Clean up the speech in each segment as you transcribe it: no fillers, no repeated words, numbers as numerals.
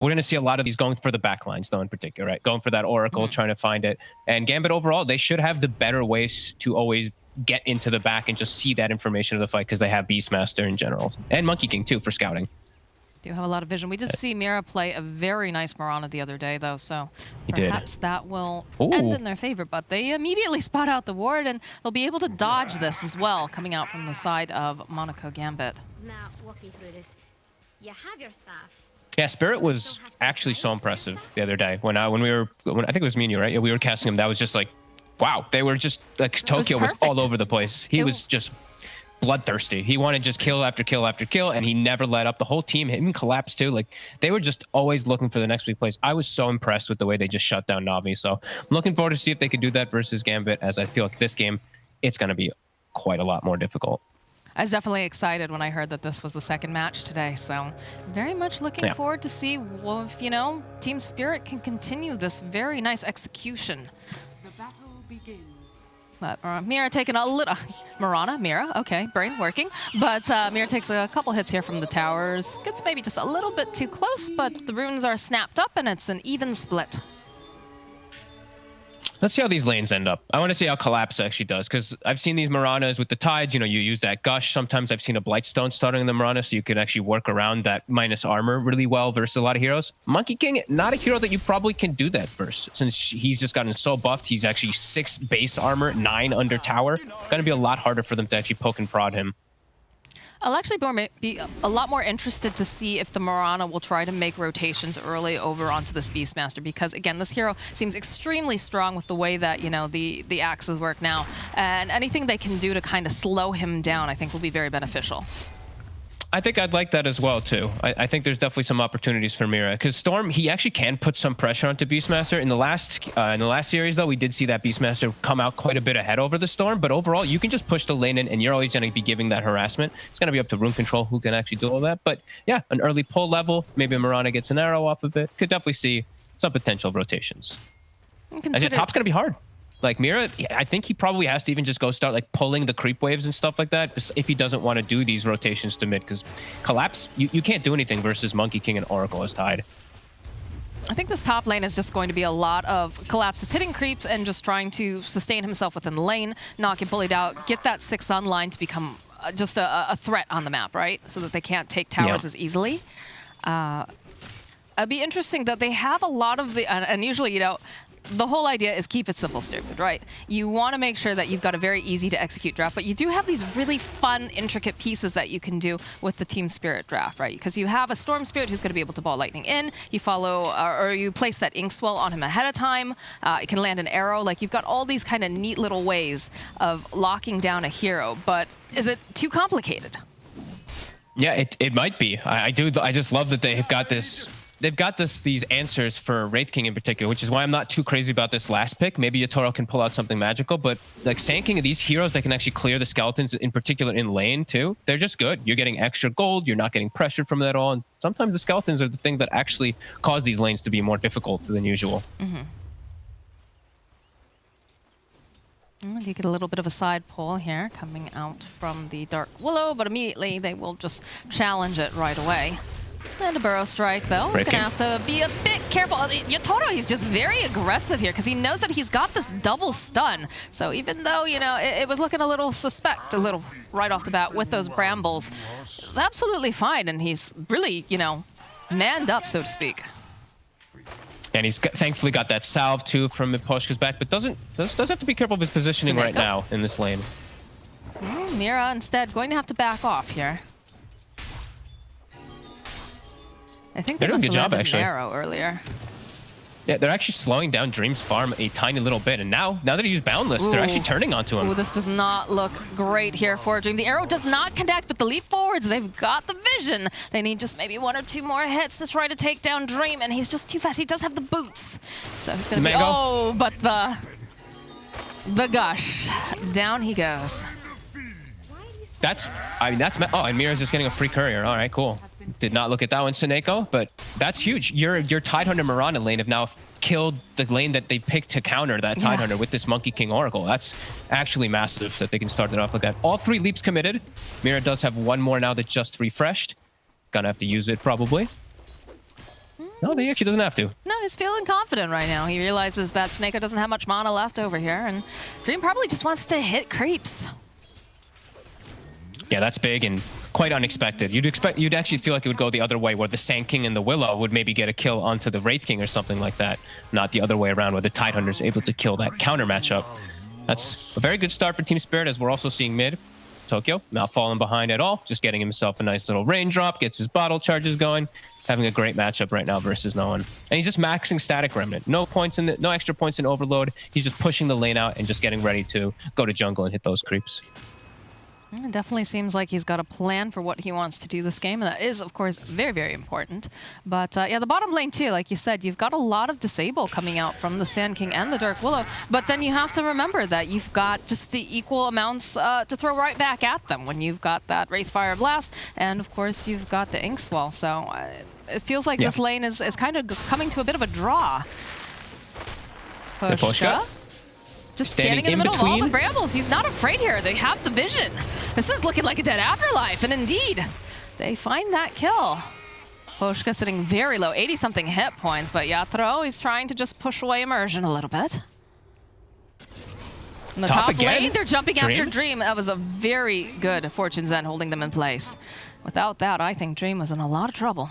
We're going to see a lot of these going for the backlines, though, in particular, right? Going for that Oracle, trying to find it. And Gambit overall, they should have the better ways to always get into the back and just see that information of the fight because they have Beastmaster in general. And Monkey King, too, for scouting. Do have a lot of vision. We did see Mira play a very nice Mirana the other day, though, so perhaps that will end in their favor. But they immediately spot out the ward, and they'll be able to dodge this as well, coming out from the side of Monaco Gambit. Now, walk me through this. You have your staff. Yeah, Spirit was actually so impressive the other day when I think it was me and you, right? Yeah, we were casting him. That was just like, wow. They were just like Tokyo was all over the place. He was just bloodthirsty. He wanted just kill after kill after kill, and he never let up. The whole team, him collapsed too. Like they were just always looking for the next big place. I was so impressed with the way they just shut down Navi. So I'm looking forward to see if they could do that versus Gambit, as I feel like this game, it's going to be quite a lot more difficult. I was definitely excited when I heard that this was the second match today, so very much looking forward to see if, you know, Team Spirit can continue this very nice execution. The battle begins. But Mira taking a little... Mira, okay, brain working. But Mira takes a couple hits here from the towers. Gets maybe just a little bit too close, but the runes are snapped up and it's an even split. Let's see how these lanes end up. I want to see how Collapse actually does, because I've seen these Miranas with the Tides. You know, you use that Gush. Sometimes I've seen a Blightstone starting in the Mirana, so you can actually work around that minus armor really well versus a lot of heroes. Monkey King, not a hero that you probably can do that versus, since he's just gotten so buffed. He's actually 6 base armor, 9 under tower. Going to be a lot harder for them to actually poke and prod him. I'll actually be a lot more interested to see if the Mirana will try to make rotations early over onto this Beastmaster, because again, this hero seems extremely strong with the way that, you know, the axes work now, and anything they can do to kind of slow him down I think will be very beneficial. I think I'd like that as well, too. I think there's definitely some opportunities for Mira, because Storm, he actually can put some pressure onto Beastmaster. In the last series, though, we did see that Beastmaster come out quite a bit ahead over the Storm, but overall, you can just push the lane in, and you're always going to be giving that harassment. It's going to be up to Rune Control who can actually do all that, but yeah, an early pull level, maybe Mirana gets an arrow off of it. Could definitely see some potential rotations. And the top's going to be hard. Like Mira, I think he probably has to even just go start like pulling the creep waves and stuff like that if he doesn't want to do these rotations to mid, because Collapse, you can't do anything versus Monkey King and Oracle as tied. I think this top lane is just going to be a lot of Collapses hitting creeps and just trying to sustain himself within the lane, not get bullied out, get that 6 on line to become just a threat on the map, right? So that they can't take towers as easily. It'd be interesting that they have a lot of the, and usually, you know, the whole idea is keep it simple, stupid, right? You want to make sure that you've got a very easy to execute draft, but you do have these really fun, intricate pieces that you can do with the Team Spirit draft, right? Because you have a Storm Spirit who's going to be able to ball lightning in. You follow, or you place that Inkswell on him ahead of time. It can land an arrow. Like, you've got all these kind of neat little ways of locking down a hero, but is it too complicated? Yeah, it might be. I just love that they've got this. They've got these answers for Wraith King in particular, which is why I'm not too crazy about this last pick. Maybe Yatoro can pull out something magical, but like Sand King, these heroes that can actually clear the skeletons, in particular in lane too, they're just good. You're getting extra gold, you're not getting pressured from that at all, and sometimes the skeletons are the thing that actually cause these lanes to be more difficult than usual. You get a little bit of a side pull here coming out from the Dark Willow, but immediately they will just challenge it right away. And a Burrow Strike, though. He's going to have to be a bit careful. Yatoro, he's just very aggressive here because he knows that he's got this double stun. So even though, you know, it was looking a little suspect, a little right off the bat with those brambles, it was absolutely fine. And he's really, you know, manned up, so to speak. And he's thankfully got that salve, too, from Miposhka's back, but does have to be careful of his positioning right now in this lane. Mira, instead, going to have to back off here. I think they're doing a good job, actually. Arrow earlier. Yeah, they're actually slowing down Dream's farm a tiny little bit, and now that he's boundless, they're actually turning onto him. Ooh, this does not look great here for Dream. The arrow does not connect with the leap forwards. They've got the vision. They need just maybe 1 or 2 more hits to try to take down Dream, and he's just too fast. He does have the boots, so he's gonna be. Oh, but the gush, down he goes. That's oh, and Mira's just getting a free courier. All right, cool. Did not look at that one, Seneko, but that's huge. Your Tidehunter Mirana lane have now killed the lane that they picked to counter that Tidehunter with this Monkey King Oracle. That's actually massive that they can start it off like that. All 3 leaps committed. Mira does have 1 more now that just refreshed. Gonna have to use it probably. No, he actually doesn't have to. No, he's feeling confident right now. He realizes that Snako doesn't have much mana left over here, and Dream probably just wants to hit creeps. Yeah, that's big and quite unexpected. You'd actually feel like it would go the other way, where the Sand King and the Willow would maybe get a kill onto the Wraith King or something like that. Not the other way around, where the Tidehunter's able to kill that counter matchup. That's a very good start for Team Spirit, as we're also seeing mid. Tokyo not falling behind at all, just getting himself a nice little raindrop, gets his bottle charges going, having a great matchup right now versus no one. And he's just maxing Static Remnant. No extra points in Overload. He's just pushing the lane out and just getting ready to go to jungle and hit those creeps. It definitely seems like he's got a plan for what he wants to do this game, and that is, of course, very, very important. But yeah, the bottom lane too, like you said, you've got a lot of disable coming out from the Sand King and the Dark Willow, but then you have to remember that you've got just the equal amounts to throw right back at them when you've got that Wraithfire Blast, and of course you've got the Ink Swell, so it feels like this lane is kind of coming to a bit of a draw. Pushka. Just standing in the middle of all the brambles. He's not afraid here. They have the vision. This is looking like a dead afterlife, and indeed, they find that kill. Pushka sitting very low, 80-something hit points, but Yatoro, he's trying to just push away immersion a little bit. In the top lane, they're jumping after Dream. That was a very good Fortune's End holding them in place. Without that, I think Dream was in a lot of trouble.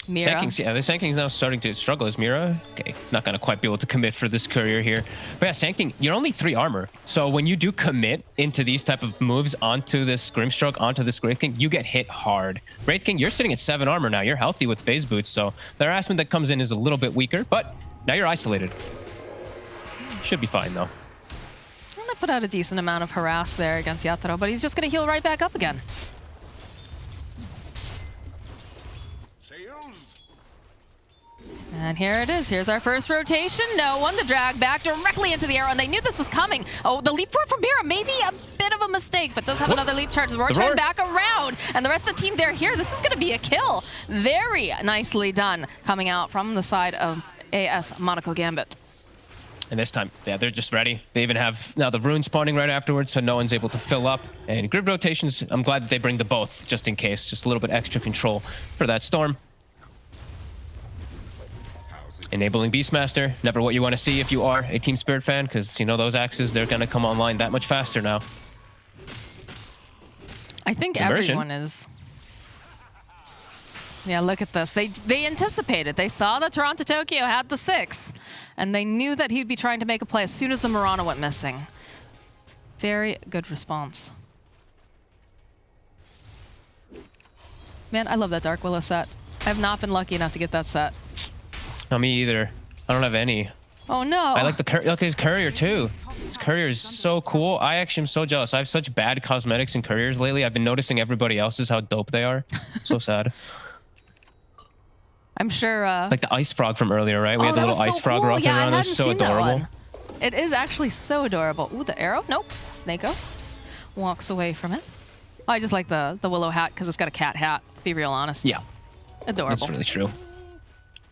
Mira. The Sand King's now starting to struggle. Is Mira? Okay, not going to quite be able to commit for this courier here. But yeah, Sand King, you're only 3 armor. So when you do commit into these type of moves onto this Grimstroke, onto this Wraith King, you get hit hard. Wraith King, you're sitting at 7 armor now. You're healthy with phase boots, so the harassment that comes in is a little bit weaker, but now you're isolated. Should be fine, though. And they put out a decent amount of harass there against Yatoro, but he's just going to heal right back up again. And here it is. Here's our first rotation. No one. The drag back directly into the arrow, and they knew this was coming. Oh, the leap forward from Mira. Maybe a bit of a mistake, but does have another leap charge. The roar turn back around, and the rest of the team, they're here. This is going to be a kill. Very nicely done coming out from the side of AS Monaco Gambit. And this time, yeah, they're just ready. They even have now the rune spawning right afterwards, so no one's able to fill up. And grid rotations, I'm glad that they bring the both, just in case. Just a little bit extra control for that Storm. Enabling Beastmaster, never what you want to see if you are a Team Spirit fan, because, you know, those axes, they're going to come online that much faster now. I think everyone is. Yeah, look at this. They anticipated. They saw that Toronto Tokyo had the 6, and they knew that he'd be trying to make a play as soon as the Murana went missing. Very good response. Man, I love that Dark Willow set. I have not been lucky enough to get that set. Not me either. I don't have any. Oh no. I like his courier too. His courier is so cool. I actually am so jealous. I have such bad cosmetics in couriers lately. I've been noticing everybody else's how dope they are. So sad. I'm sure like the ice frog from earlier, right? We had the little ice frog rocking around. It was so adorable. It is actually so adorable. Ooh, the arrow? Nope. Snako just walks away from it. Oh, I just like the willow hat because it's got a cat hat, to be real honest. Yeah. Adorable. That's really true.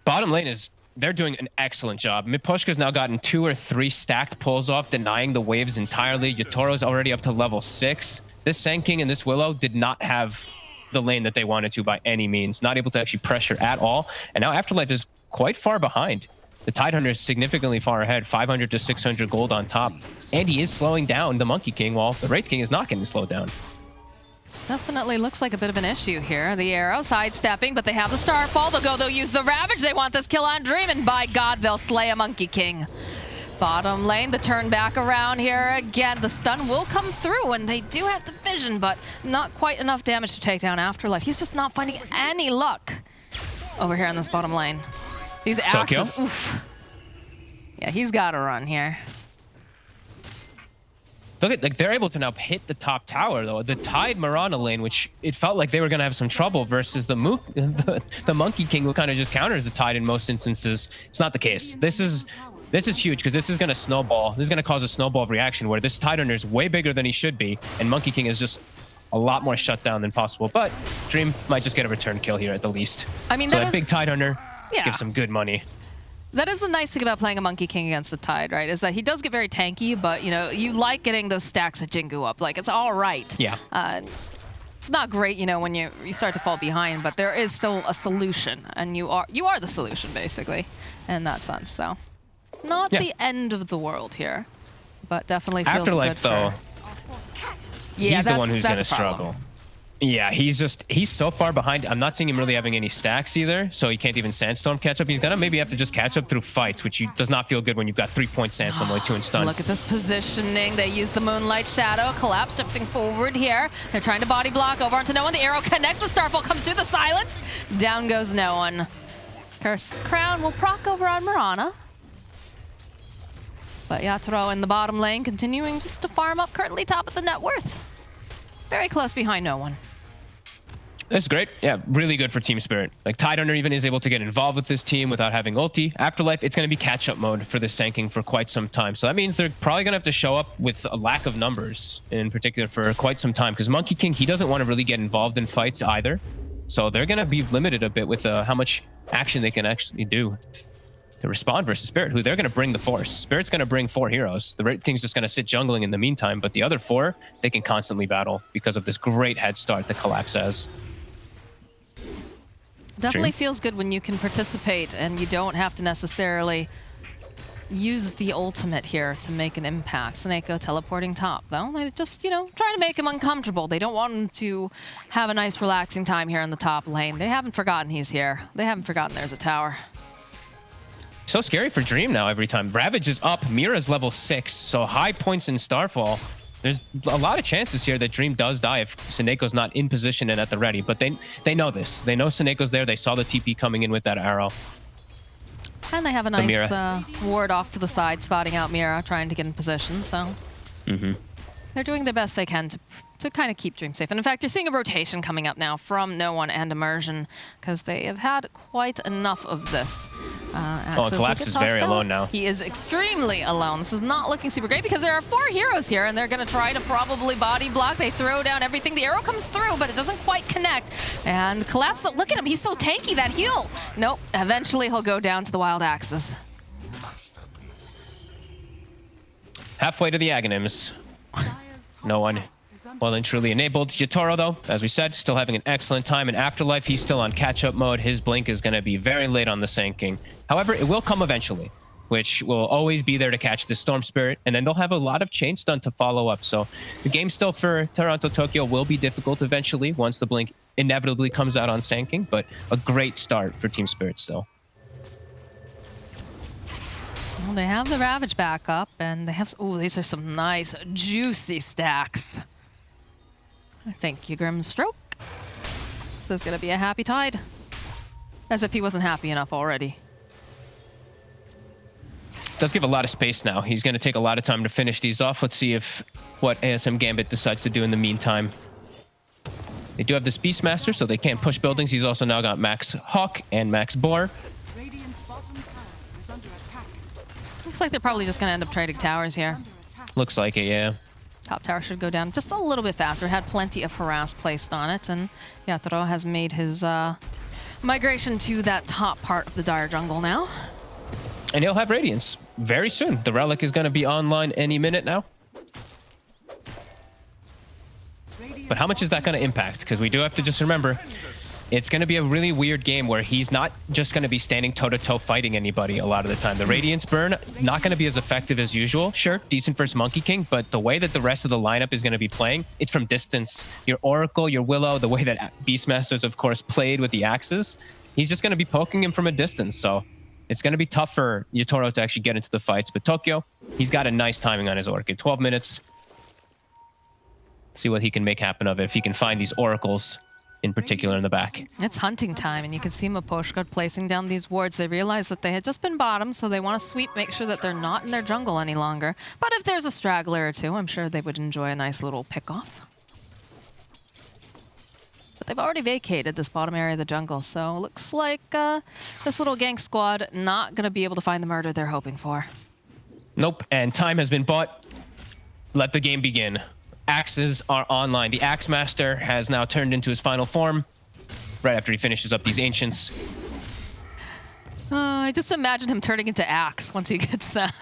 Bottom lane is, they're doing an excellent job. Pushka's now gotten 2 or 3 stacked pulls off, denying the waves entirely. Yatoro's already up to level 6. This Sand King and this Willow did not have the lane that they wanted to by any means. Not able to actually pressure at all. And now Afterlife is quite far behind. The Tidehunter is significantly far ahead, 500 to 600 gold on top. And he is slowing down the Monkey King, while the Wraith King is not getting slowed down. Definitely looks like a bit of an issue here. The arrow sidestepping, but they have the Starfall. They'll use the Ravage. They want this kill on Dream, and by God, they'll slay a Monkey King. Bottom lane, the turn back around here again. The stun will come through, and they do have the vision, but not quite enough damage to take down Afterlife. He's just not finding any luck over here on this bottom lane. These axes, oof. Yeah, he's got to run here. Look at, like, they're able to now hit the top tower, though. The Tide Murana lane, which it felt like they were going to have some trouble versus the Monkey King, who kind of just counters the Tide in most instances. It's not the case. This is huge, because this is going to snowball. This is going to cause a snowball of reaction where this Tidehunter is way bigger than he should be, and Monkey King is just a lot more shut down than possible. But Dream might just get a return kill here at the least. I mean, so that big Tidehunter gives some good money. That is the nice thing about playing a Monkey King against the Tide, right? Is that he does get very tanky, but, you know, you like getting those stacks of Jingu up. Like, it's all right. Yeah. it's not great, you know, when you start to fall behind, but there is still a solution, and you are the solution basically in that sense. So not the end of the world here, but definitely feels Afterlife good though. Yeah, He's the one who's that's going to a problem. struggle. Yeah, he's so far behind. I'm not seeing him really having any stacks either, so he can't even Sandstorm catch up. He's going to maybe have to just catch up through fights, which does not feel good when you've got 3-point Sandstorm only 2 in stun. Look at this positioning. They use the Moonlight Shadow. Collapse stepping forward here. They're trying to body block over onto no one. The arrow connects. The Starfall comes through the silence. Down goes no one. Curse Crown will proc over on Mirana. But Yatoro in the bottom lane continuing just to farm up, currently top of the net worth. Very close behind no one. That's great. Yeah, really good for Team Spirit. Like, Tidehunter even is able to get involved with this team without having ulti. Afterlife, it's going to be catch-up mode for this Sanking for quite some time. So that means they're probably going to have to show up with a lack of numbers, in particular, for quite some time. Because Monkey King, he doesn't want to really get involved in fights either. So they're going to be limited a bit with how much action they can actually do to respond versus Spirit, who they're going to bring the Force. Spirit's going to bring 4 heroes. The Red King's just going to sit jungling in the meantime, but the other 4, they can constantly battle because of this great head start that Collapse has. Definitely Dream. feels good when you can participate and you don't have to necessarily use the ultimate here to make an impact. Snako teleporting top, though. They just, you know, trying to make him uncomfortable. They don't want him to have a nice relaxing time here in the top lane. They haven't forgotten he's here. They haven't forgotten there's a tower. So scary for Dream now every time. Ravage is up. Mira's level 6, so high points in Starfall. There's a lot of chances here that Dream does die if Sineko's not in position and at the ready, but they know this. They know Sineko's there. They saw the TP coming in with that arrow. And they have a So nice ward off to the side, spotting out Mira, trying to get in position, so... They're doing the best they can to kind of keep Dream safe. And in fact, you're seeing a rotation coming up now from No One and Immersion, because they have had quite enough of this. Collapse is very alone now. He is extremely alone. This is not looking super great because there are 4 heroes here, and they're going to try to probably body block. They throw down everything. The arrow comes through, but it doesn't quite connect. And Collapse, look at him. He's so tanky, that heal. Nope. Eventually, he'll go down to the Wild Axes. Halfway to the Aghanims. No one well and truly enabled. Yatoro, though, as we said, still having an excellent time. In Afterlife, he's still on catch-up mode. His blink is going to be very late on the Sanking. However, it will come eventually, which will always be there to catch the Storm Spirit, and then they'll have a lot of chain stun to follow up. So the game still for Toronto Tokyo will be difficult eventually once the blink inevitably comes out on Sanking, but a great start for Team Spirit still. Well, they have the Ravage back up, and they have... Ooh, these are some nice, juicy stacks. Thank you, Grimstroke. This is going to be a happy tide. As if he wasn't happy enough already. Does give a lot of space now. He's going to take a lot of time to finish these off. Let's see what ASM Gambit decides to do in the meantime. They do have this Beastmaster, so they can't push buildings. He's also now got Max Hawk and Max Boar. Radiant's bottom tower is under attack. Looks like they're probably just going to end up trading towers here. Looks like it, yeah. Top tower should go down just a little bit faster. Had plenty of harass placed on it, and Yatoro has made his migration to that top part of the Dire Jungle now. And he'll have Radiance very soon. The Relic is going to be online any minute now. But how much is that going to impact? Because we do have to just remember, it's going to be a really weird game where he's not just going to be standing toe-to-toe fighting anybody a lot of the time. The Radiance burn, not going to be as effective as usual. Sure, decent versus Monkey King, but the way that the rest of the lineup is going to be playing, it's from distance. Your Oracle, your Willow, the way that Beastmasters, of course, played with the axes, he's just going to be poking him from a distance. So it's going to be tough for Yatoro to actually get into the fights. But Tokyo, he's got a nice timing on his Orchid. 12 minutes. See what he can make happen of it if he can find these Oracles in particular in the back. It's hunting time, and you can see Maposhka placing down these wards. They realize that they had just been bottom, so they want to sweep, make sure that they're not in their jungle any longer. But if there's a straggler or two, I'm sure they would enjoy a nice little pick-off. But they've already vacated this bottom area of the jungle, so it looks like this little gank squad not going to be able to find the murder they're hoping for. Nope, and time has been bought. Let the game begin. Axes are online. The Axe Master has now turned into his final form right after he finishes up these Ancients. I just imagine him turning into Axe once he gets that.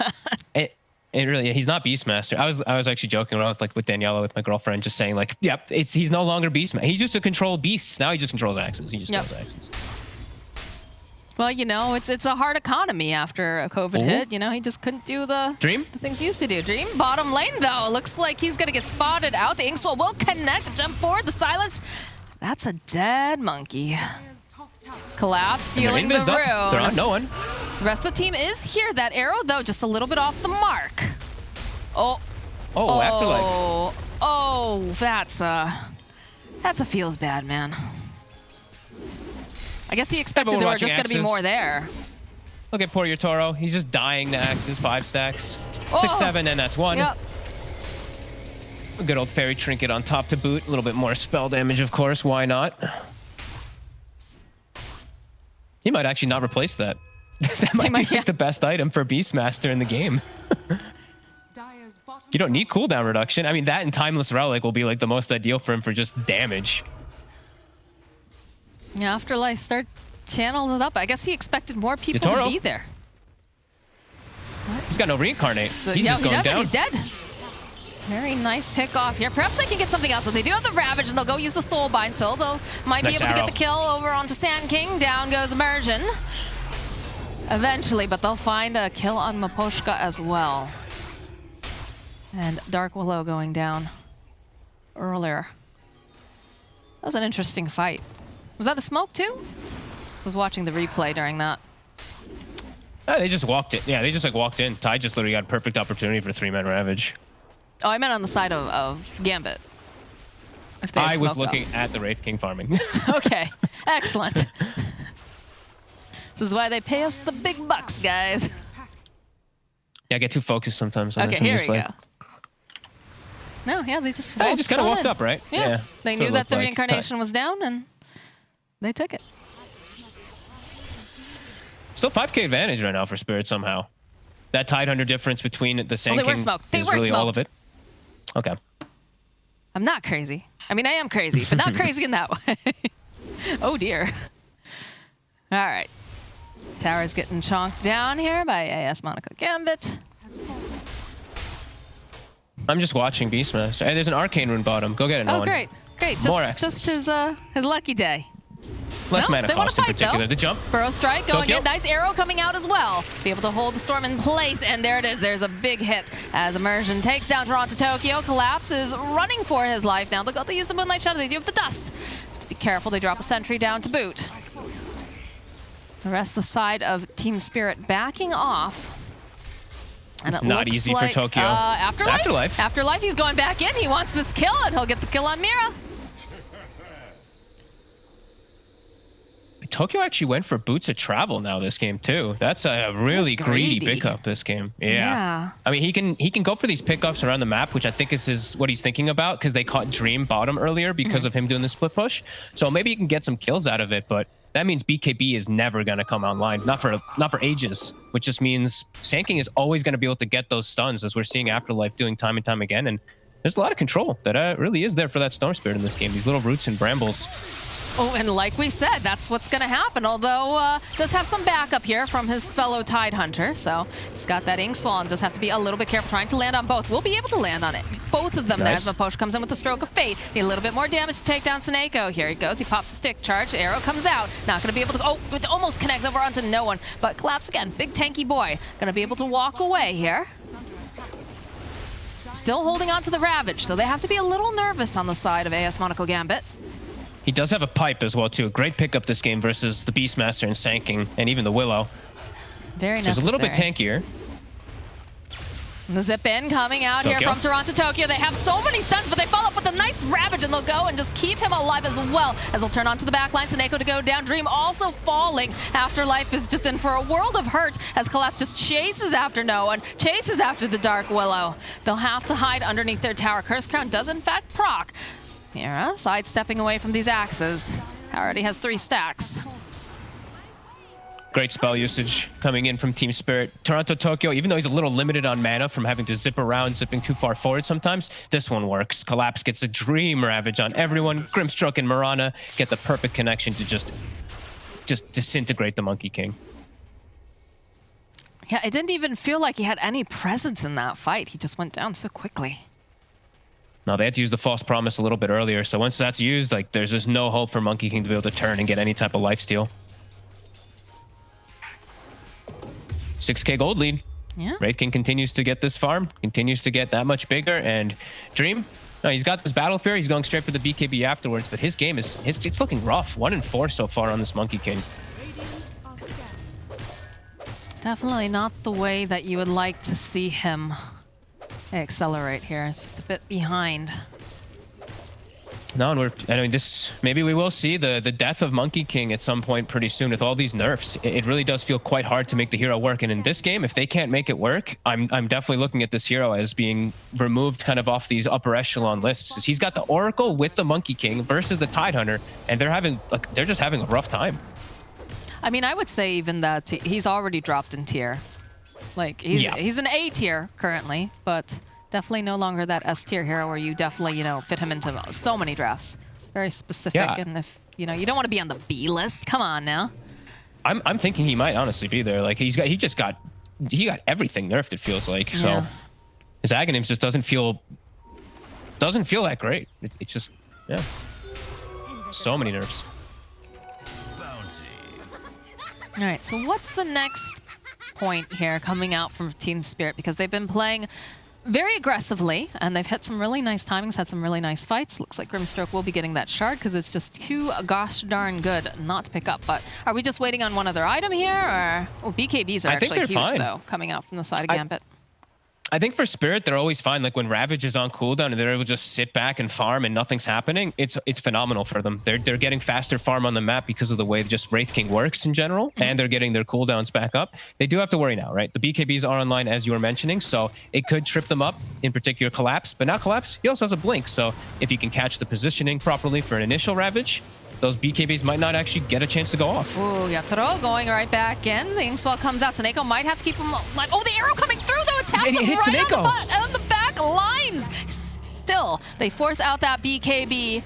It really, he's not Beastmaster. I was actually joking around with Daniela, with my girlfriend, just saying like, yep, he's no longer Beastmaster. He's just to control beasts. Now he just controls axes. He just does axes. Well, you know, it's a hard economy after a COVID hit. You know, he just couldn't do the things he used to do. Dream bottom lane though. Looks like he's gonna get spotted out. The Inkswell will connect. Jump forward. The silence. That's a dead monkey. Collapse, stealing the rune. They're on no one. So the rest of the team is here. That arrow, though, just a little bit off the mark. Oh, Afterlife. Oh, that's a feels bad, man. I guess he expected there were just going to be more there. Look at poor Yotaro. He's just dying to axes. 5 stacks. 6, 7, and that's 1. Yep. A good old fairy trinket on top to boot. A little bit more spell damage, of course. Why not? He might actually not replace that. That might be like the best item for Beastmaster in the game. You don't need cooldown reduction. I mean, that and Timeless Relic will be like the most ideal for him for just damage. Yeah, Afterlife start channeled it up. I guess he expected more people Yotaro. to be there. He's got no reincarnate. So, he's just going down. He's dead. Very nice pick off here. Perhaps they can get something else. So they do have the Ravage, and they'll go use the Soulbind. So they'll might be able to get the kill over onto Sand King. Down goes Immersion. Eventually, but they'll find a kill on Maposhka as well. And Dark Willow going down earlier. That was an interesting fight. Was that the smoke too? I was watching the replay during that. They just walked it. Yeah, they just like walked in. Ty just literally got a perfect opportunity for 3-man Ravage. Oh, I meant on the side of Gambit. If they I was looking at the Wraith King farming. Okay, excellent. This is why they pay us the big bucks, guys. Yeah, I get too focused sometimes on Okay, this. here we go. No, yeah, they just They just kind of walked up, right? Yeah. They knew that the reincarnation was down, and they took it. Still 5k advantage right now for Spirit somehow. That Tidehunter difference between the Sand They were King smoked. They is were really all smoked. of it. Okay. I'm not crazy. I mean, I am crazy, but not crazy in that way. Oh, dear. All right. Tower's getting chonked down here by AS Monaco Gambit. I'm just watching Beastmaster. Hey, there's an Arcane Rune bottom. Go get it, Oh, great. Great. Just his lucky day. Less mana they cost in particular. The jump. Burrow Strike going Tokyo. in. Nice arrow coming out as well. Be able to hold the storm in place. And there it is. There's a big hit as Immersion takes down Toronto Tokyo. Collapse is running for his life now. They'll use the Moonlight Shadow. They do have the dust. Just be careful. They drop a sentry down to boot. The rest of the side of Team Spirit backing off. And it's not easy for Tokyo. Afterlife. Afterlife, he's going back in. He wants this kill, and he'll get the kill on Mira. Tokyo actually went for Boots of Travel now this game too. That's a really greedy pickup this game. Yeah. I mean, he can go for these pickups around the map, which I think is what he's thinking about, because they caught Dream bottom earlier because of him doing the split push. So maybe he can get some kills out of it, but that means BKB is never going to come online, not for ages, which just means Sand King is always going to be able to get those stuns, as we're seeing Afterlife doing time and time again. And there's a lot of control that really is there for that Storm Spirit in this game. These little roots and brambles. Oh, and like we said, that's what's going to happen. Although does have some backup here from his fellow Tidehunter, so he's got that Inksfall and does have to be a little bit careful trying to land on both. We'll be able to land on it. Both of them there as Maposh comes in with the Stroke of Fate. Need a little bit more damage to take down Seneko. Here he goes. He pops a stick charge. Arrow comes out. Not going to be able to... Oh, it almost connects over onto no one. But Collapse again. Big tanky boy. Going to be able to walk away here. Still holding on to the Ravage, so they have to be a little nervous on the side of AS Monaco Gambit. He does have a pipe as well, too. Great pickup this game versus the Beastmaster and Sand King, and even the Willow. Very necessary. Just a little bit tankier. The zip in coming out here from Toronto Tokyo. They have so many stuns, but they follow up with a nice Ravage, and they'll go and just keep him alive as well as they'll turn onto the back line. Seneko to go down. Dream also falling. Afterlife is just in for a world of hurt as Collapse just chases after no one, chases after the Dark Willow. They'll have to hide underneath their tower. Curse Crown does in fact proc. Mira sidestepping away from these axes. Already has 3 stacks. Great spell usage coming in from Team Spirit. Toronto Tokyo, even though he's a little limited on mana from having to zip around, zipping too far forward sometimes, this one works. Collapse gets a Dream Ravage on everyone. Grimstroke and Mirana get the perfect connection to just disintegrate the Monkey King. Yeah, it didn't even feel like he had any presence in that fight. He just went down so quickly. No, they had to use the false promise a little bit earlier. So once that's used, like there's just no hope for Monkey King to be able to turn and get any type of lifesteal. 6K gold lead. Yeah. Wraith King continues to get this farm, continues to get that much bigger, and Dream, no, he's got this Battle Fear. He's going straight for the BKB afterwards, but his game is it's looking rough. 1-4 so far on this Monkey King. Definitely not the way that you would like to see him accelerate here. It's just a bit behind. No, and I mean, maybe we will see the death of Monkey King at some point pretty soon with all these nerfs. It really does feel quite hard to make the hero work. And in this game, if they can't make it work, I'm definitely looking at this hero as being removed kind of off these upper echelon lists. He's got the Oracle with the Monkey King versus the Tidehunter, and they're just having a rough time. I mean, I would say even that he's already dropped in tier. Like, he's an A tier currently, but definitely no longer that S tier hero where you definitely, you know, fit him into so many drafts. Very specific, Yeah. and if, you know, you don't want to be on the B list. Come on now. I'm thinking he might honestly be there. Like he got everything nerfed, it feels like. So Yeah. his Aghanims just doesn't feel that great. It's just, yeah. So many nerfs. All right, so what's the next point here coming out from Team Spirit? Because they've been playing very aggressively, and they've hit some really nice timings, had some really nice fights. Looks like Grimstroke will be getting that shard because it's just too gosh darn good not to pick up. But are we just waiting on one other item here, or BKBs are I think actually they're huge fine. though, coming out from the side of Gambit. I think for Spirit, they're always fine. Like when Ravage is on cooldown and they're able to just sit back and farm and nothing's happening, it's phenomenal for them. They're getting faster farm on the map because of the way just Wraith King works in general, and they're getting their cooldowns back up. They do have to worry now, right? The BKBs are online, as you were mentioning, so it could trip them up, in particular Collapse. But now Collapse, he also has a Blink, so if you can catch the positioning properly for an initial Ravage, those BKBs might not actually get a chance to go off. Ooh, yeah, throw going right back in. The Inkswell comes out. Seneko might have to keep him alive. Oh, the arrow coming through, though. It taps It him hits right Seneko. on the back lines. Still, they force out that BKB.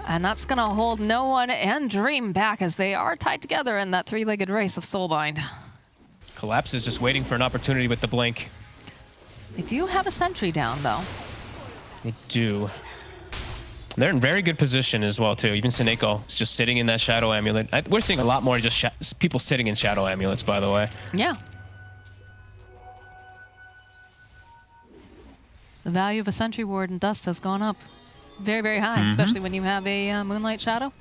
And that's going to hold no one and Dream back as they are tied together in that three-legged race of Soulbind. Collapse is just waiting for an opportunity with the Blink. They do have a sentry down, though. They do. They're in very good position as well, too. Even Seneko is just sitting in that Shadow Amulet. We're seeing a lot more just people sitting in Shadow Amulets, by the way. Yeah. The value of a sentry ward in Dust has gone up very, very high, especially when you have a Moonlight Shadow.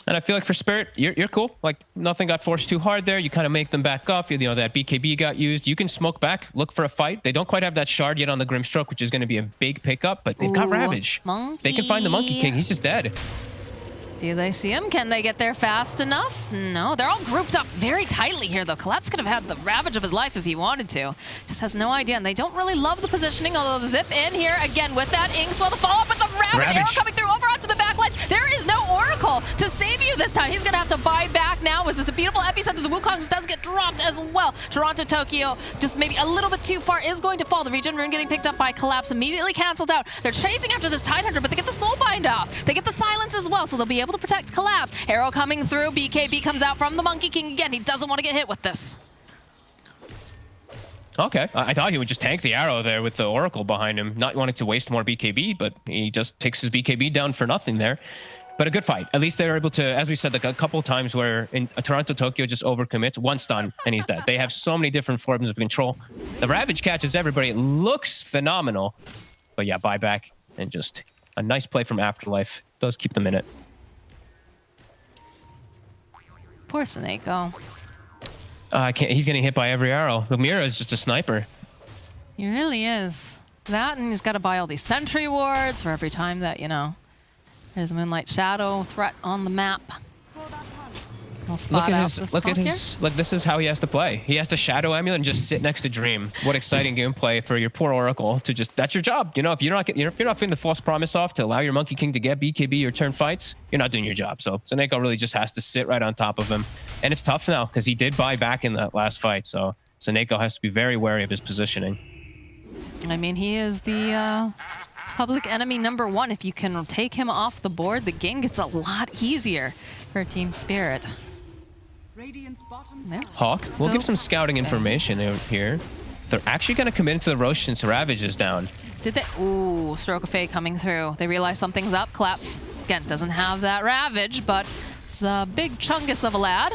And I feel like for Spirit, you're cool. Like, nothing got forced too hard there. You kind of make them back off. You know, that BKB got used. You can smoke back, look for a fight. They don't quite have that shard yet on the Grimstroke, which is going to be a big pickup, but they've got Ooh, Ravage. Monkey. They can find the Monkey King. He's just dead. Do they see him? Can they get there fast enough? No, they're all grouped up very tightly here, though. Collapse could have had the Ravage of his life if he wanted to. Just has no idea, and they don't really love the positioning, although the zip in here again with that Inkswell. The follow-up with the Ravage. Arrow coming through over onto the backlines. There is no Oracle to save you this time. He's going to have to buy back now. This is a beautiful epicenter. The Wukongs does get dropped as well. Toronto, Tokyo, just maybe a little bit too far, is going to fall. The Regen Rune getting picked up by Collapse, immediately canceled out. They're chasing after this Tidehunter, but they get the Soulbind off. They get the Silence as well, so they'll be able to protect Collapse. Arrow coming through. BKB comes out from the Monkey King again. He doesn't want to get hit with this. Okay. I thought he would just tank the arrow there with the Oracle behind him, not wanting to waste more BKB, but he just takes his BKB down for nothing there. But a good fight. At least they're able to, as we said, like a couple of times where in Toronto, Tokyo just overcommits, one stun, and he's dead. They have so many different forms of control. The Ravage catches everybody. It looks phenomenal. But yeah, buyback and just a nice play from Afterlife. Does keep them in it. Poor Seneko. I can't. He's getting hit by every arrow. But Mira is just a sniper. He really is. That, and he's got to buy all these sentry wards for every time that, you know, there's a Moonlight Shadow threat on the map. Look at his. Look, this is how he has to play. He has to Shadow Amulet and just sit next to Dream. What exciting gameplay for your poor Oracle to just. That's your job. You know, if you're not feeling the false promise off to allow your Monkey King to get BKB or turn fights, you're not doing your job. So Seneko really just has to sit right on top of him, and it's tough now because he did buy back in that last fight. So Seneko has to be very wary of his positioning. I mean, he is the public enemy #1. If you can take him off the board, the game gets a lot easier for Team Spirit. Radiant's bottom There. tower. Hawk, we'll give some scouting information out here. They're actually going to commit into the Roche since Ravage is down. Did they? Ooh, Stroke of Fate coming through. They realize something's up. Collapse, again, doesn't have that Ravage, but it's a big chungus of a lad.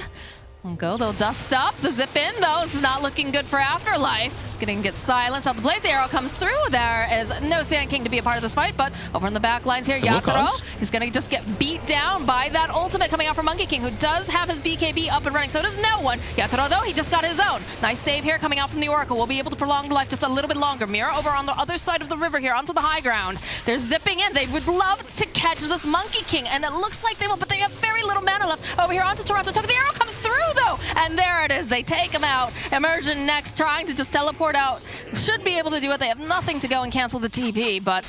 They'll dust up. The zip in, though. This is not looking good for Afterlife. It's going to get silenced out the blaze. The arrow comes through. There is no Sand King to be a part of this fight, but over in the back lines here, Yatoro is going to just get beat down by that ultimate coming out from Monkey King, who does have his BKB up and running. So does no one. Yatoro, though, he just got his own. Nice save here coming out from the Oracle. We'll be able to prolong the life just a little bit longer. Mira over on the other side of the river here, onto the high ground. They're zipping in. They would love to catch this Monkey King, and it looks like they will, but they have very little mana left. Over here onto Toronto. The arrow comes through, though, and there it is. They take him out. Immersion next, trying to just teleport out. Should be able to do it. They have nothing to go and cancel the TP, but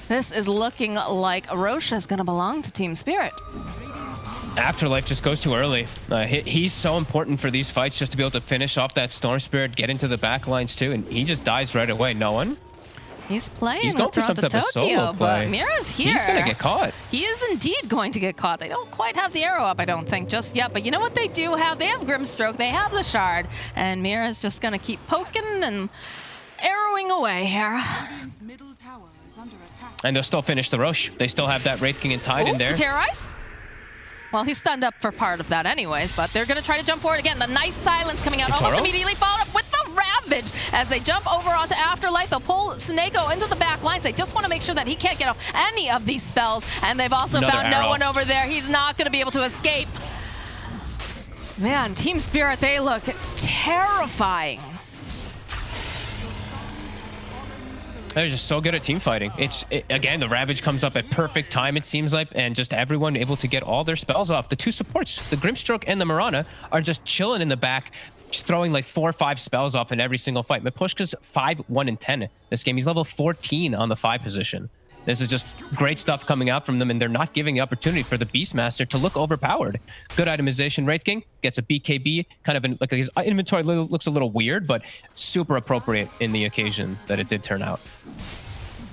this is looking like Roche is going to belong to Team Spirit. Afterlife just goes too early. He's so important for these fights just to be able to finish off that Storm Spirit, get into the back lines too, and he just dies right away. No one. He's playing He's going with for some Toronto type of solo Tokyo, play. but Mira's here. He's going to get caught. He is indeed going to get caught. They don't quite have the arrow up, I don't think, just yet. But you know what they do have? They have Grimstroke. They have the Shard. And Mira's just going to keep poking and arrowing away here. Radiant's middle tower is under attack. And they'll still finish the Roche. They still have that Wraith King and Tide in there. Terrorize? Well, he's stunned up for part of that anyways, but they're going to try to jump forward again. The nice silence coming out, almost immediately followed up with the Ravage. As they jump over onto Afterlife, they'll pull Snako into the back lines. They just want to make sure that he can't get off any of these spells, and they've also found no one over there. He's not going to be able to escape. Man, Team Spirit, they look terrifying. They're just so good at team fighting. Again, the Ravage comes up at perfect time, it seems like, and just everyone able to get all their spells off. The two supports, the Grimstroke and the Mirana, are just chilling in the back, just throwing like 4 or 5 spells off in every single fight. Mipushka's 5, 1, and 10 this game. He's level 14 on the 5 position. This is just great stuff coming out from them, and they're not giving the opportunity for the Beastmaster to look overpowered. Good itemization. Wraith King gets a BKB, kind of like his inventory looks a little weird, but super appropriate in the occasion that it did turn out.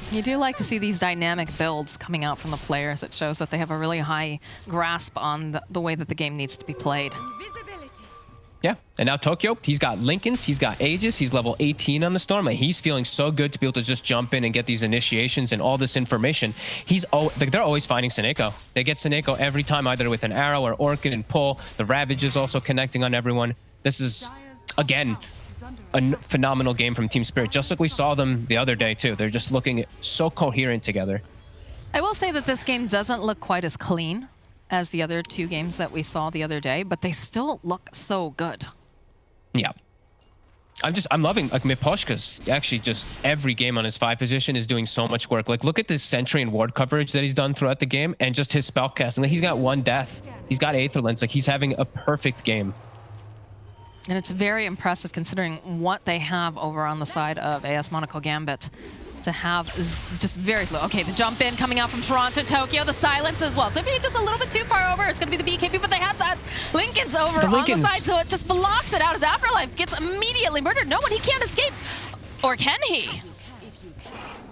You do like to see these dynamic builds coming out from the players. It shows that they have a really high grasp on the way that the game needs to be played. Invisibility. Yeah, and now Tokyo, he's got Lincolns, he's got Aegis, he's level 18 on the Storm. Like, he's feeling so good to be able to just jump in and get these initiations and all this information. They're always finding Seneko. They get Seneko every time, either with an arrow or Orchid and pull. The Ravage is also connecting on everyone. This is, again, a phenomenal game from Team Spirit, just like we saw them the other day too. They're just looking so coherent together. I will say that this game doesn't look quite as clean as the other 2 games that we saw the other day, but they still look so good. Yeah. I'm loving, like, Mipushka's actually just every game on his 5 position is doing so much work. Like, look at this sentry and ward coverage that he's done throughout the game, and just his spell casting. Like, he's got 1 death. He's got Aether Lens. Like, he's having a perfect game. And it's very impressive considering what they have over on the side of AS Monaco Gambit. To have is just very low. Okay, the jump in coming out from Toronto, Tokyo, the silence as well. So maybe just a little bit too far over. It's going to be the BKB, but they had that Lincoln's over on the side, so it just blocks it out as Afterlife gets immediately murdered. No one, he can't escape. Or can he?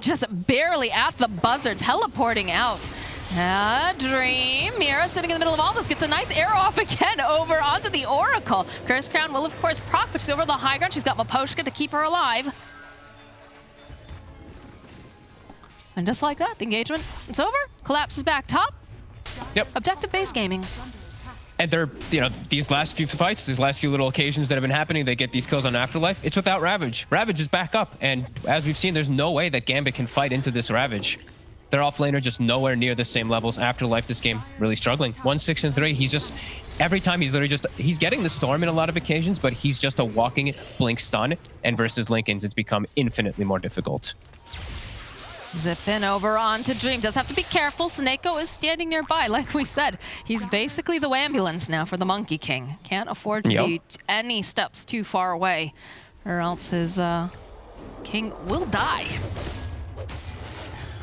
Just barely at the buzzer, teleporting out. Dream. Mira sitting in the middle of all this gets a nice arrow off again over onto the Oracle. Curse Crown will, of course, proc, but she's over the high ground. She's got Mipushka to keep her alive. And just like that, the engagement, it's over. Collapse is back top. Yep. Objective base gaming. And they're, these last few fights, these last few little occasions that have been happening, they get these kills on Afterlife. It's without Ravage. Ravage is back up. And as we've seen, there's no way that Gambit can fight into this Ravage. Their offlaner just nowhere near the same levels. Afterlife, this game, really struggling. 1, 6, and 3. He's just, every time he's literally just, he's getting the Storm in a lot of occasions, but he's just a walking blink stun. And versus Lincoln's, it's become infinitely more difficult. Zip in over onto Dream. Does have to be careful. Seneko is standing nearby. Like we said, he's basically the ambulance now for the Monkey King. Can't afford to be any steps too far away, or else his king will die.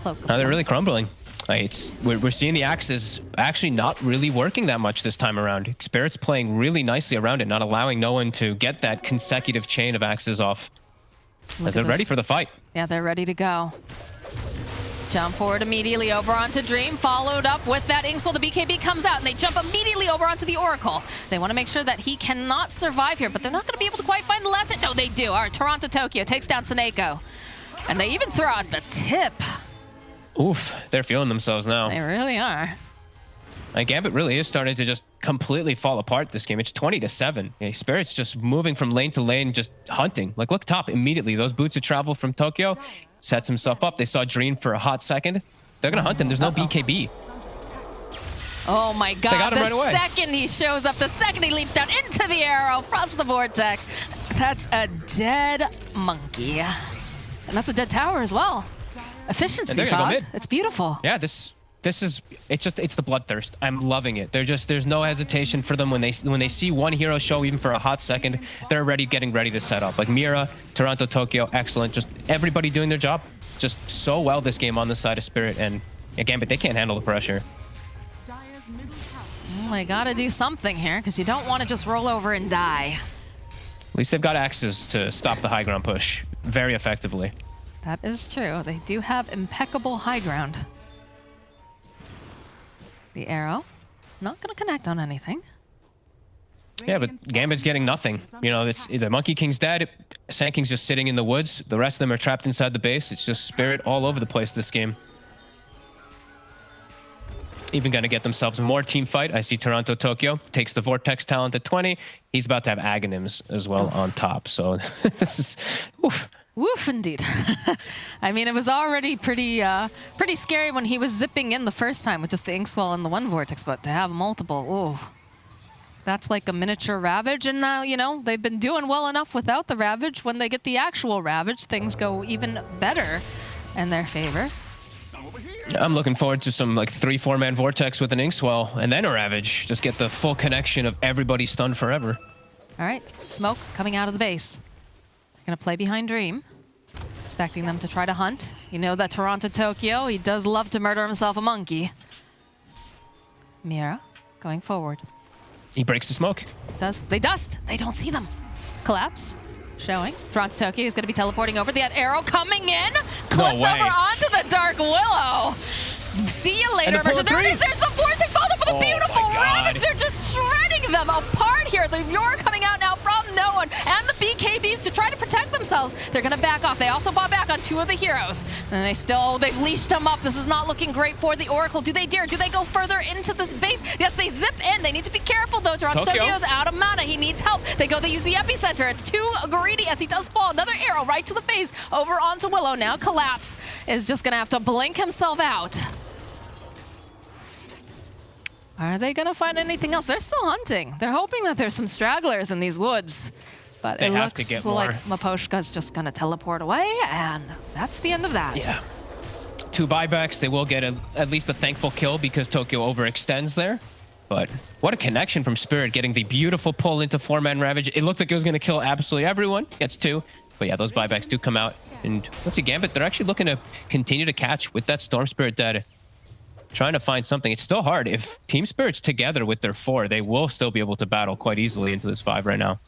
Now they're really crumbling. We're seeing the axes actually not really working that much this time around. Spirit's playing really nicely around it, not allowing no one to get that consecutive chain of axes off. As they're ready for the fight. Yeah, they're ready to go. Jump forward immediately over onto Dream, followed up with that Inkswell. The BKB comes out and they jump immediately over onto the Oracle. They want to make sure that he cannot survive here, but they're not going to be able to quite find the lesson. No, they do. All right, Toronto Tokyo takes down Monaco. And they even throw out the tip. Oof, they're feeling themselves now. They really are. Like, Gambit really is starting to just completely fall apart this game. It's 20-7. Yeah, Spirit's just moving from lane to lane, just hunting. Like, look top immediately. Those boots of travel from Tokyo sets himself up. They saw Dream for a hot second. They're going to hunt him. There's no BKB. Oh my god, they got him right away. The second he shows up, the second he leaps down into the arrow, across the vortex, that's a dead monkey. And that's a dead tower as well. Efficiency, Fog. It's beautiful. Yeah, this is it's the bloodthirst. I'm loving it. There's no hesitation for them when they see one hero show even for a hot second. They're already getting ready to set up. Like Mira, Toronto, Tokyo, excellent. Just everybody doing their job. Just so well this game on the side of Spirit, and again, but they can't handle the pressure. Well, they gotta do something here because you don't want to just roll over and die. At least they've got axes to stop the high ground push very effectively. That is true. They do have impeccable high ground. The arrow, not going to connect on anything. Yeah, but Gambit's getting nothing. You know, it's either Monkey King's dead, Sand King's just sitting in the woods. The rest of them are trapped inside the base. It's just Spirit all over the place this game. Even going to get themselves more team fight. I see Toronto Tokyo takes the Vortex talent at 20. He's about to have Aghanims as well on top. So this is... Oof. Woof, indeed. I mean, it was already pretty scary when he was zipping in the first time with just the Inkswell and the one Vortex, but to have multiple, oh, that's like a miniature Ravage. And now, you know, they've been doing well enough without the Ravage. When they get the actual Ravage, things go even better in their favor. I'm looking forward to some like 3-4 man Vortex with an Inkswell and then a Ravage. Just get the full connection of everybody stunned forever. All right, smoke coming out of the base. Gonna play behind Dream, expecting them to try to hunt. You know that Toronto Tokyo, he does love to murder himself a monkey. Mira going forward. He breaks the smoke. They dust. They don't see them. Collapse. Showing. Toronto Tokyo is gonna be teleporting over. That arrow coming in. Clips over onto the Dark Willow. See you later, Emerson. There it is. There's the Vortex followed up with a beautiful Ravage. They're just shredding them apart here. The Roar coming out now from no one. And the BKBs to try to protect themselves. They're going to back off. They also bought back on 2 of the heroes. And they've leashed them up. This is not looking great for the Oracle. Do they dare? Do they go further into this base? Yes, they zip in. They need to be careful, though. Toronto Tokyo's out of mana. He needs help. They use the epicenter. It's too greedy as he does fall. Another arrow right to the face over onto Willow. Now Collapse is just going to have to blink himself out. Are they going to find anything else? They're still hunting. They're hoping that there's some stragglers in these woods. But it looks like Maposhka's just going to teleport away, and that's the end of that. Yeah. 2 buybacks. They will get at least a thankful kill because Tokyo overextends there. But what a connection from Spirit, getting the beautiful pull into 4-man Ravage. It looked like it was going to kill absolutely everyone. Gets 2. But yeah, those buybacks do come out. And let's see, Gambit, they're actually looking to continue to catch with that Storm Spirit dead. Trying to find something. It's still hard. If Team Spirit's together with their 4, they will still be able to battle quite easily into this 5 right now.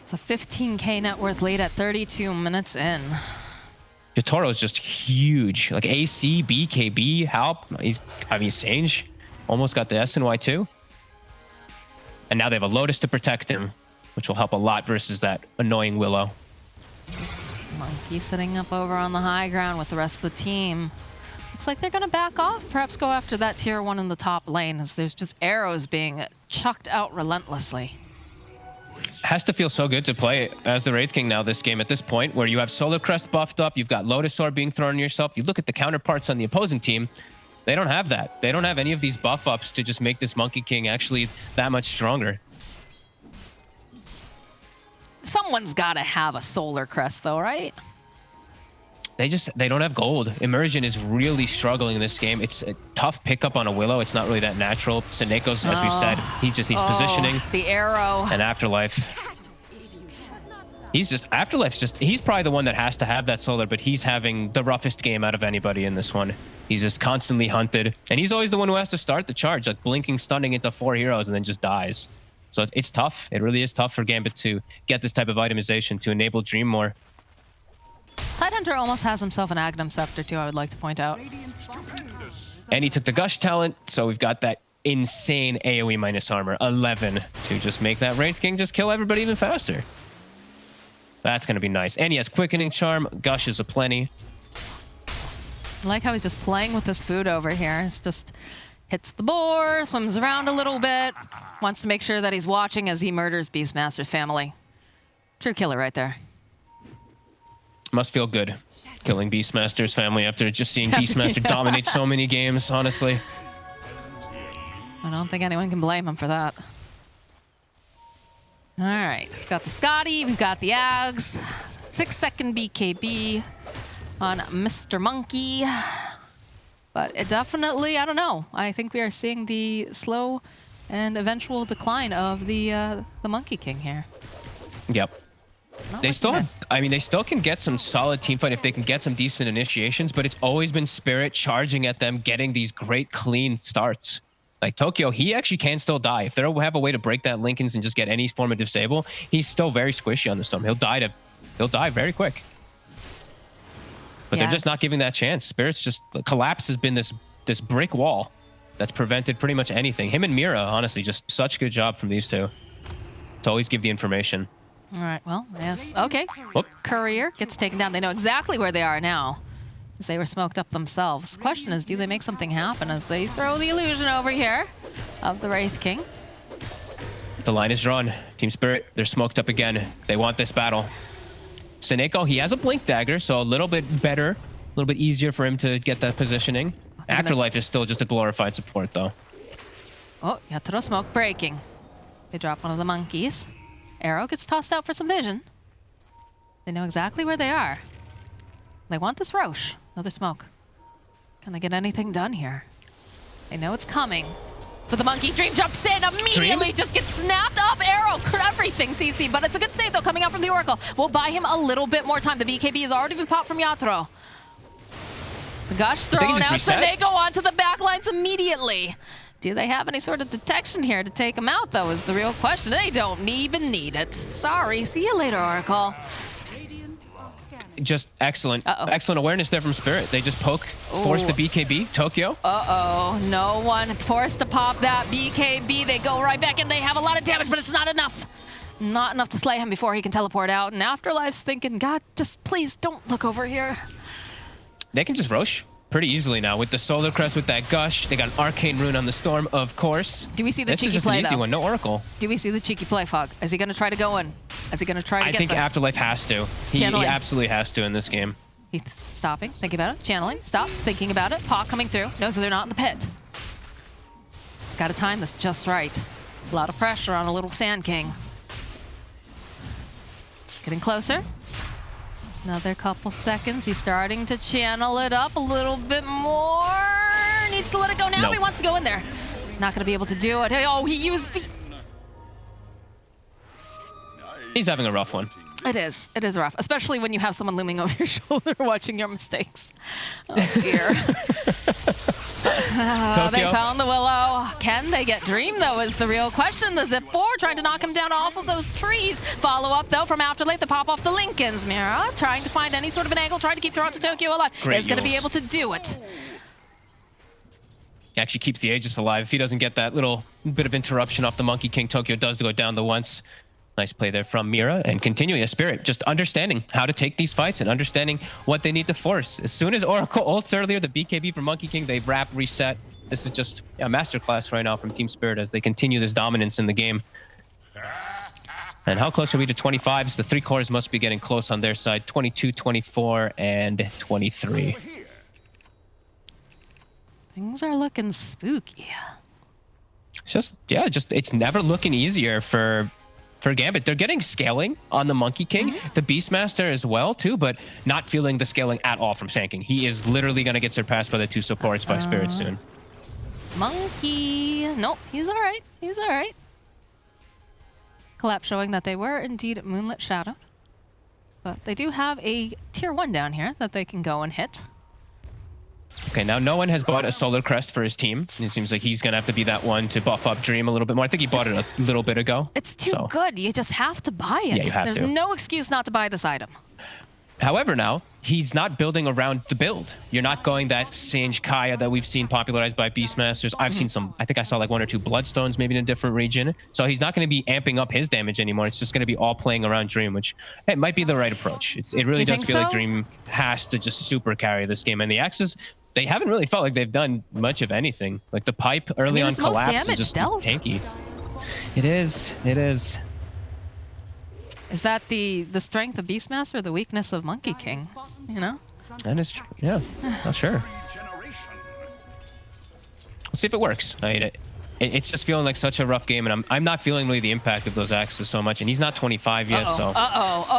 It's a 15K net worth lead at 32 minutes in. Jotoro's just huge. Like AC, BKB, Halp. Sage almost got the SNY too. And now they have a Lotus to protect him, which will help a lot versus that annoying Willow. Monkey sitting up over on the high ground with the rest of the team. Looks like they're going to back off, perhaps go after that tier 1 in the top lane, as there's just arrows being chucked out relentlessly. Has to feel so good to play as the Wraith King now this game at this point, where you have Solar Crest buffed up, you've got Lotus Orb being thrown on yourself. You look at the counterparts on the opposing team, they don't have that. They don't have any of these buff ups to just make this Monkey King actually that much stronger. Someone's got to have a Solar Crest though, right? They don't have gold. Immersion is really struggling in this game. It's a tough pickup on a Willow. It's not really that natural. Seneco's, as we said, he just needs positioning. The arrow. And Afterlife. He's probably the one that has to have that solar, but he's having the roughest game out of anybody in this one. He's just constantly hunted. And he's always the one who has to start the charge, like blinking, stunning into 4 heroes and then just dies. So it's tough. It really is tough for Gambit to get this type of itemization to enable Dream more. Tidehunter almost has himself an Agnum Scepter too, I would like to point out. Radiant's bottom tower is And he took the Gush talent, so we've got that insane AoE minus armor, 11, to just make that Wraith King just kill everybody even faster. That's going to be nice. And he has Quickening Charm. Gush is aplenty. I like how he's just playing with this food over here. It's just hits the boar, swims around a little bit, wants to make sure that he's watching as he murders Beastmaster's family. True killer right there. Must feel good killing Beastmaster's family after just seeing Beastmaster dominate so many games, honestly. I don't think anyone can blame him for that. All right, we've got the Scotty, we've got the Ags. 6-second BKB on Mr. Monkey. But it definitely, I don't know. I think we are seeing the slow and eventual decline of the Monkey King here. Yep. Not They looking still good. have, I mean, they still can get some solid team fight if they can get some decent initiations, but it's always been Spirit charging at them, getting these great clean starts. Like Tokyo, he actually can still die. If they have a way to break that Linken's and just get any form of disable, he's still very squishy on the Storm. He'll die very quick. But they're just not giving that chance. Spirit's just, Collapse has been this brick wall that's prevented pretty much anything. Him and Mira, honestly, just such good job from these two to always give the information. All right, well, yes. Okay. Whoop. Courier gets taken down. They know exactly where they are now, as they were smoked up themselves. The question is, do they make something happen as they throw the illusion over here of the Wraith King? The line is drawn. Team Spirit, they're smoked up again. They want this battle. Seneko, he has a Blink Dagger, so a little bit better, a little bit easier for him to get that positioning. Afterlife is still just a glorified support, though. Oh, Yatoro smoke breaking. They drop one of the monkeys. Arrow gets tossed out for some vision. They know exactly where they are. They want this Roche. Another smoke. Can they get anything done here? They know it's coming. But the monkey Dream jumps in immediately, just gets snapped up. Arrow, everything CC, but it's a good save though coming out from the Oracle. We'll buy him a little bit more time. The BKB has already been popped from Yatoro. The Gush thrown out, Seneko onto the backlines immediately. Do they have any sort of detection here to take him out, though, is the real question. They don't even need it. Sorry. See you later, Oracle. radiant are scanning. Just excellent. Excellent awareness there from Spirit. They just force the BKB. Tokyo. Uh-oh. No one forced to pop that BKB. They go right back, and they have a lot of damage, but it's not enough. Not enough to slay him before he can teleport out. And Afterlife's thinking, God, just please don't look over here. They can just Roche pretty easily now with the Solar Crest, with that Gush. They got an Arcane Rune on the Storm, of course. Do we see the This cheeky is just play, an easy though? one. No Oracle. Do we see the cheeky play, Fog? Is he going to try to go in? Is he going to try to I get think this? Afterlife has to. He channeling. absolutely has to in this game. He's stopping, thinking about it, channeling, stop, thinking about it. Paw coming through, knows that they're not in the pit. He's got to time this just right. A lot of pressure on a little Sand King. Getting closer. Another couple seconds. He's starting to channel it up a little bit more. Needs to let it go now if he wants to go in there. Not going to be able to do it. Oh, he used the... He's having a rough one. It is. It is rough, especially when you have someone looming over your shoulder watching your mistakes. Oh, dear. They Tokyo. found the Willow. Can they get Dream, though, is the real question. The Zip 4 trying to knock him down off of those trees. Follow-up, though, from Afterlife, the pop off the Lincolns. Mira trying to find any sort of an angle, trying to keep Toronto Tokyo alive. Great Is going to be Yules. able to do it. He actually keeps the Aegis alive. If he doesn't get that little bit of interruption off the Monkey King, Tokyo does go down the once. Nice play there from Mira, and continuing a Spirit, just understanding how to take these fights and understanding what they need to force. As soon as Oracle ults earlier, the BKB from Monkey King, they wrap, reset. This is just a masterclass right now from Team Spirit as they continue this dominance in the game. And how close are we to 25s? The three cores must be getting close on their side. 22, 24, and 23. Things are looking spooky. It's just, yeah, it's never looking easier for Gambit. They're getting scaling on the Monkey King, the Beastmaster as well too, but not feeling the scaling at all from Sand King. He is literally going to get surpassed by the two supports by Spirit soon. Monkey. Nope, he's all right. He's all right. Collapse showing that they were indeed Moonlit Shadowed. But they do have a tier 1 down here that they can go and hit. Okay, now no one has bought a Solar Crest for his team. It seems like he's going to have to be that one to buff up Dream a little bit more. I think he bought it a little bit ago. It's too good. You just have to buy it. Yeah, you have There's to. no excuse not to buy this item. However, now he's not building around the build. You're not going that Singe Kaya that we've seen popularized by Beastmasters. I've seen some, I think I saw like 1 or 2 Bloodstones maybe in a different region. So he's not going to be amping up his damage anymore. It's just going to be all playing around Dream, which it might be the right approach. It really does feel like Dream has to just super carry this game. And the Axes, they haven't really felt like they've done much of anything. Like the pipe early on collapsed and just tanky. It is. It is. Is that the strength of Beastmaster or the weakness of Monkey King? You know? That is, yeah, not sure. Let's see if it works. I mean, it's just feeling like such a rough game, and I'm not feeling really the impact of those axes so much. And he's not 25 yet, so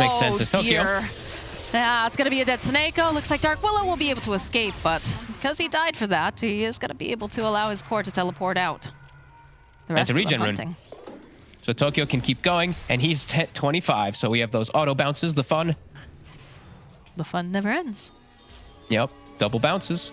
makes sense. It's Tokyo. Yeah, it's gonna be a dead Snakeo. Looks like Dark Willow will be able to escape, but because he died for that, he is gonna be able to allow his core to teleport out. The rest That's a of them regen hunting. rune. So Tokyo can keep going, and he's 25, so we have those auto bounces, the fun. The fun never ends. Yep, double bounces.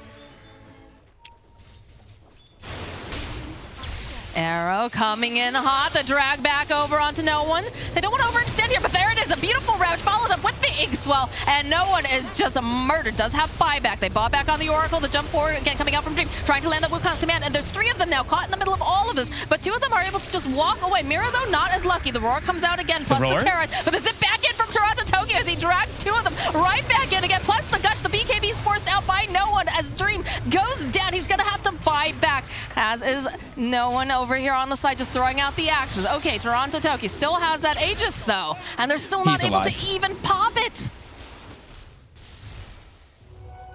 Arrow coming in hot. The drag back over onto no one. They don't want to overextend here, but there it is. A beautiful route followed up with the Ink Swell, and no one is just murdered. Does have buyback. They bought back on the Oracle. The jump forward again coming out from Dream, trying to land the Wukong's command, and there's 3 of them now caught in the middle of all of this, but 2 of them are able to just walk away. Mira, though, not as lucky. The Roar comes out again, plus the Terror, but the zip back in from Toronto Tokyo as he dragged 2 of them right back in again, plus the Gutch. The BKB is forced out by no one as Dream goes down. He's going to have to buy back, as is no one over here on the side just throwing out the axes. Okay, Toronto Tokyo still has that Aegis, though, and they're still not able to even pop it.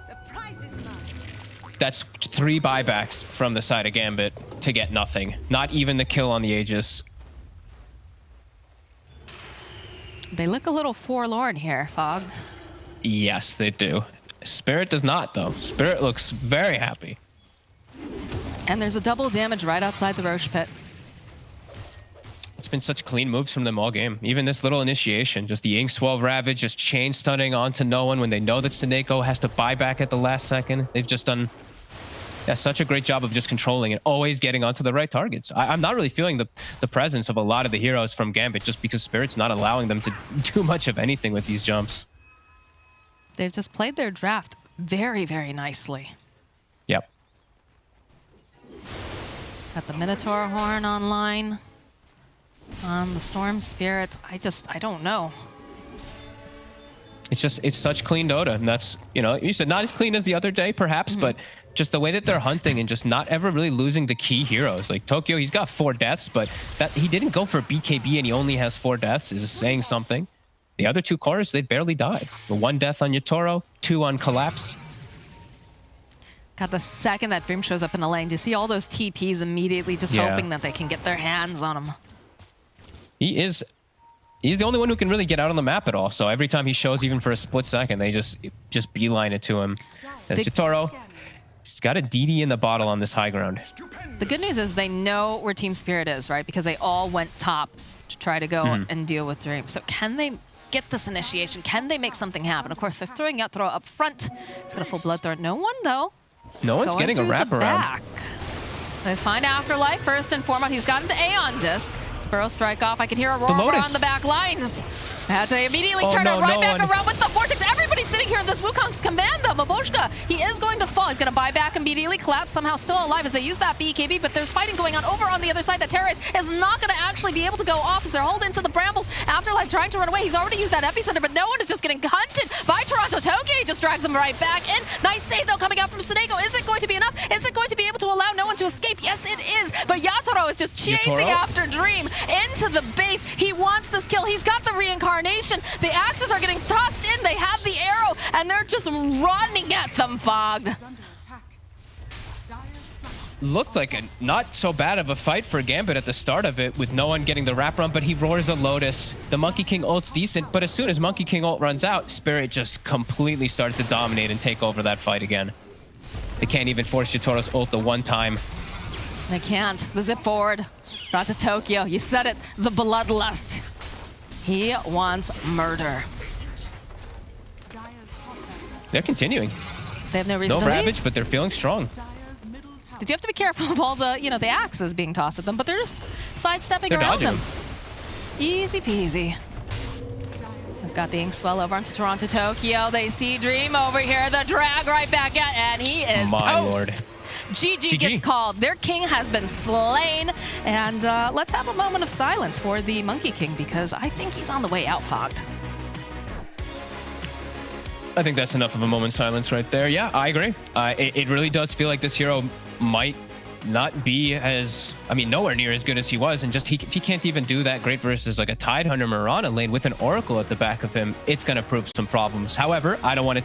The prize is mine. That's 3 buybacks from the side of Gambit to get nothing. Not even the kill on the Aegis. They look a little forlorn here, Fog. Yes, they do. Spirit does not, though. Spirit looks very happy. And there's a double damage right outside the Roche pit. It's been such clean moves from them all game. Even this little initiation, just the Ink Swell Ravage, just chain stunning onto no one when they know that Snakeo has to buy back at the last second. They've just done such a great job of just controlling and always getting onto the right targets. I'm not really feeling the presence of a lot of the heroes from Gambit just because Spirit's not allowing them to do much of anything with these jumps. They've just played their draft very, very nicely. Yep. Got the Minotaur Horn online. On the Storm Spirit, I don't know. It's such clean Dota, and that's, you said not as clean as the other day, perhaps, but just the way that they're hunting and just not ever really losing the key heroes. Like Tokyo, he's got 4 deaths, but that he didn't go for BKB and he only has 4 deaths is saying something. The other 2 cores, they barely died. The 1 death on Yatoro, 2 on Collapse. God, the second that Dream shows up in the lane, do you see all those TPs immediately just hoping that they can get their hands on him? He's the only one who can really get out on the map at all. So every time he shows, even for a split second, they just beeline it to him. That's Yatoro. He's got a DD in the bottle on this high ground. The good news is they know where Team Spirit is, right? Because they all went top to try to go and deal with Dream. So can they get this initiation? Can they make something happen? Of course, they're throwing out throw up front. It's got a full blood throw. No one, though. No one's getting a wraparound. They find Afterlife first and foremost. He's gotten the Aeon disc. Burrow strike off. I can hear Aurora on the back lines. As they immediately turn it right back around with the Vortex. Everybody's sitting here in this Wukong's command, though. Maboshka, he is going to fall. He's going to buy back immediately. Collapse somehow still alive as they use that BKB, but there's fighting going on over on the other side. That Terrace is not going to actually be able to go off as they're holding into the brambles. Afterlife trying to run away. He's already used that epicenter, but no one is just getting hunted by Toronto Tokyo. He just drags him right back in. Nice save, though, coming out from Snakeo. Is it going to be enough? Is it going to be able to allow no one to escape? Yes, it is. But Yatoro is just chasing after Dream into the base. He wants this kill. He's got the reincarnation. The axes are getting tossed in. They have the arrow, and they're just running at them, Fogged. Looked like a not so bad of a fight for Gambit at the start of it with no one getting the wraparound, but he roars a Lotus. The Monkey King ult's decent, but as soon as Monkey King ult runs out, Spirit just completely starts to dominate and take over that fight again. They can't even force Yatoro's ult the one time. They can't. The zip forward. Brought to Tokyo. You said it. The bloodlust. He wants murder. They're continuing. They have no reason to leave. No Ravage, leave. but they're feeling strong. Did you have to be careful of all the, the axes being tossed at them, but they're just sidestepping around them. Easy peasy. Got the Inkswell over onto Toronto Tokyo. They see Dream over here. The drag right back at, and he is My toast. lord. GG gets called. Their king has been slain. And let's have a moment of silence for the Monkey King because I think he's on the way out, Fogged. I think that's enough of a moment's silence right there. Yeah, I agree. It really does feel like this hero might not be as, I mean, nowhere near as good as he was. And just if he can't even do that great versus like a Tidehunter Mirana lane with an Oracle at the back of him, it's going to prove some problems. However, I don't want to